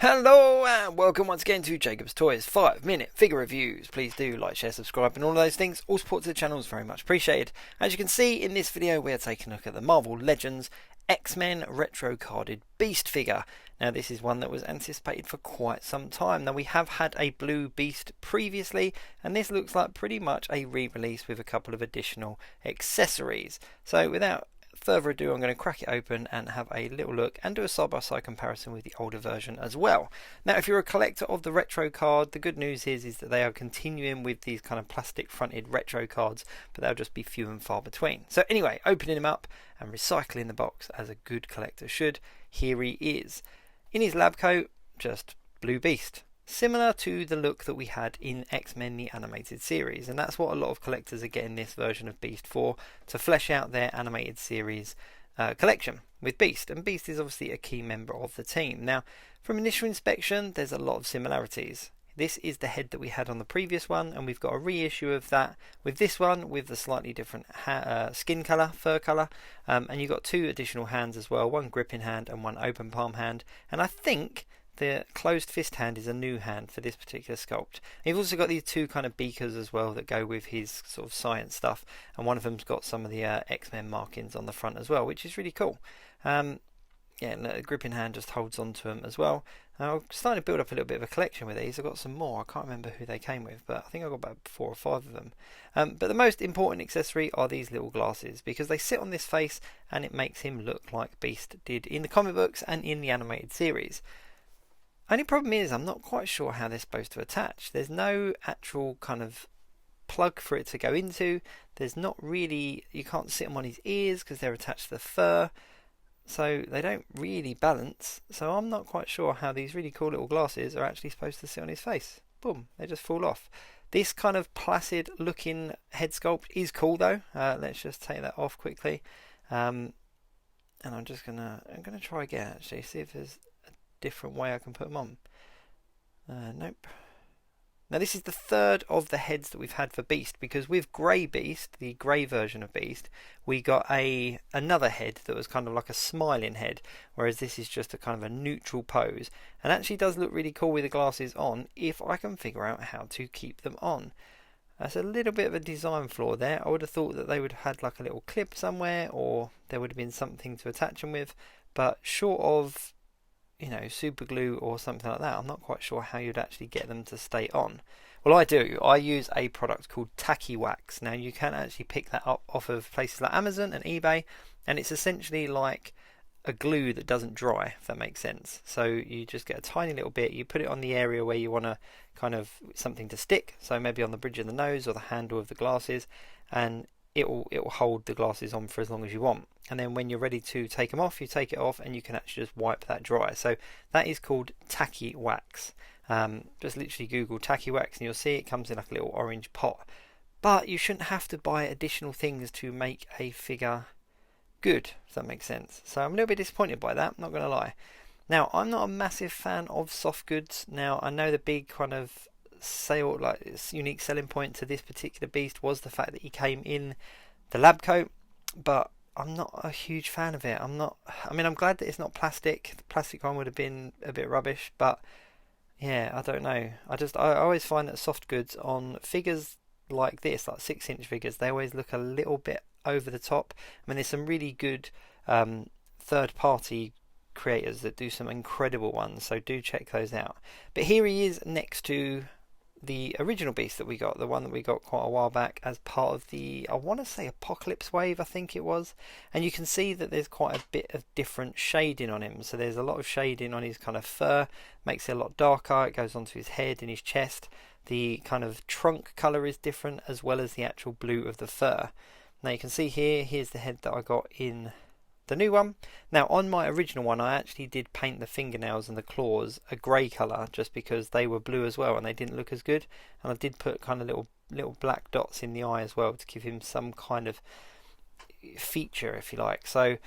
Hello and welcome once again to Jacob's Toys 5-minute figure reviews. Please do like, share, subscribe and all those things. All support to the channel is very much appreciated. As you can see in this video, we are taking a look at the Marvel Legends X-Men retro carded Beast figure. Now this is one that was anticipated for quite some time. Now we have had a blue Beast previously, and this looks like pretty much a re-release with a couple of additional accessories. So without further ado, I'm going to crack it open and have a little look and do a side-by-side comparison with the older version as well. Now if you're a collector of the retro card, the good news is that they are continuing with these kind of plastic fronted retro cards, but they'll just be few and far between. So anyway, opening them up and recycling the box as a good collector should, here he is. In his lab coat, just blue Beast. Similar to the look that we had in X-Men the animated series, and that's what a lot of collectors are getting this version of Beast for, to flesh out their animated series collection with Beast. And Beast is obviously a key member of the team. Now from initial inspection there's a lot of similarities. This is the head that we had on the previous one, and we've got a reissue of that with this one with the slightly different skin colour, fur colour, and you've got two additional hands as well, one gripping hand and one open palm hand, and I think the closed fist hand is a new hand for this particular sculpt. And you've also got these two kind of beakers as well that go with his sort of science stuff, and one of them's got some of the X-Men markings on the front as well, which is really cool. Yeah, and the gripping hand just holds on to them as well. I'm starting to build up a little bit of a collection with these. I've got some more. I can't remember who they came with, but I think I've got about 4 or 5 of them. But the most important accessory are these little glasses, because they sit on this face and it makes him look like Beast did in the comic books and in the animated series. Only problem is I'm not quite sure how they're supposed to attach. There's no actual kind of plug for it to go into. There's not really, you can't sit them on his ears because they're attached to the fur. So they don't really balance. So I'm not quite sure how these really cool little glasses are actually supposed to sit on his face. Boom, they just fall off. This kind of placid looking head sculpt is cool though. Let's just take that off quickly. And I'm gonna try again actually, see if there's different way I can put them on. Nope. Now this is the third of the heads that we've had for Beast, because with Grey Beast, the grey version of Beast, we got another head that was kind of like a smiling head, whereas this is just a kind of a neutral pose, and actually does look really cool with the glasses on if I can figure out how to keep them on. That's a little bit of a design flaw there. I would have thought that they would have had like a little clip somewhere, or there would have been something to attach them with, but short of, you know, super glue or something like that, I'm not quite sure how you'd actually get them to stay on. Well, I do. I use a product called Tacky Wax. Now you can actually pick that up off of places like Amazon and eBay, and it's essentially like a glue that doesn't dry, if that makes sense. So you just get a tiny little bit, you put it on the area where you want to kind of something to stick, so maybe on the bridge of the nose or the handle of the glasses, and it will hold the glasses on for as long as you want. And then when you're ready to take them off, you take it off and you can actually just wipe that dry. So that is called Tacky Wax. Just literally Google Tacky Wax and you'll see it comes in like a little orange pot. But you shouldn't have to buy additional things to make a figure good, if that makes sense. So I'm a little bit disappointed by that, I'm not going to lie. Now, I'm not a massive fan of soft goods. Now, I know the big kind of unique selling point to this particular Beast was the fact that he came in the lab coat, but I'm not a huge fan of it. I'm glad that it's not plastic. The plastic one would have been a bit rubbish, but yeah, I don't know. I always find that soft goods on figures like this, like 6-inch figures, they always look a little bit over the top. I mean, there's some really good third party creators that do some incredible ones, so do check those out. But here he is next to the original Beast that we got, the one that we got quite a while back as part of the, I want to say, Apocalypse wave, I think it was. And you can see that there's quite a bit of different shading on him. So there's a lot of shading on his kind of fur, makes it a lot darker. It goes onto his head and his chest. The kind of trunk colour is different, as well as the actual blue of the fur. Now you can see here's the head that I got in the new one. Now on my original one I actually did paint the fingernails and the claws a grey colour, just because they were blue as well and they didn't look as good, and I did put kind of little black dots in the eye as well to give him some kind of feature, if you like. So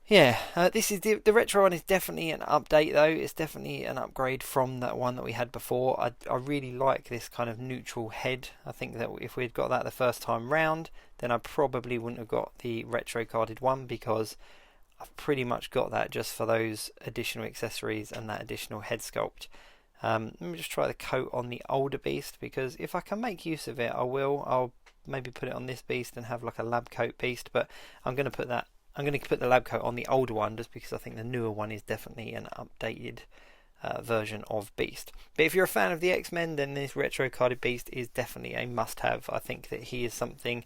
yeah, this is the retro one is definitely an update though. It's definitely an upgrade from that one that we had before. I really like this kind of neutral head. I think that if we'd got that the first time round, then I probably wouldn't have got the retro carded one, because I've pretty much got that just for those additional accessories and that additional head sculpt. Let me just try the coat on the older beast, because if I can make use of it, I will. I'll maybe put it on this beast and have like a lab coat beast, but I'm going to put the lab coat on the older one just because I think the newer one is definitely an updated version of Beast. But if you're a fan of the X-Men, then this retro carded Beast is definitely a must-have. I think that he is something,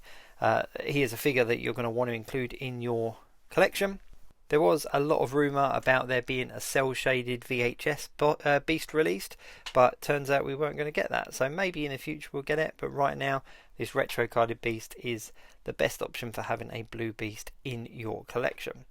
he is a figure that you're going to want to include in your collection. There was a lot of rumour about there being a cell-shaded VHS Beast released, but turns out we weren't going to get that. So maybe in the future we'll get it, but right now this retro carded Beast is the best option for having a blue Beast in your collection.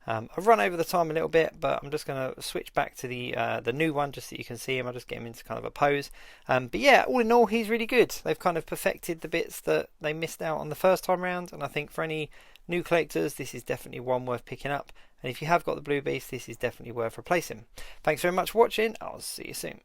I've run over the time a little bit, but I'm just going to switch back to the new one just so you can see him. I'll just get him into kind of a pose. But yeah, all in all, he's really good. They've kind of perfected the bits that they missed out on the first time round, and I think for any new collectors, this is definitely one worth picking up. And if you have got the blue Beast, this is definitely worth replacing. Thanks very much for watching. I'll see you soon.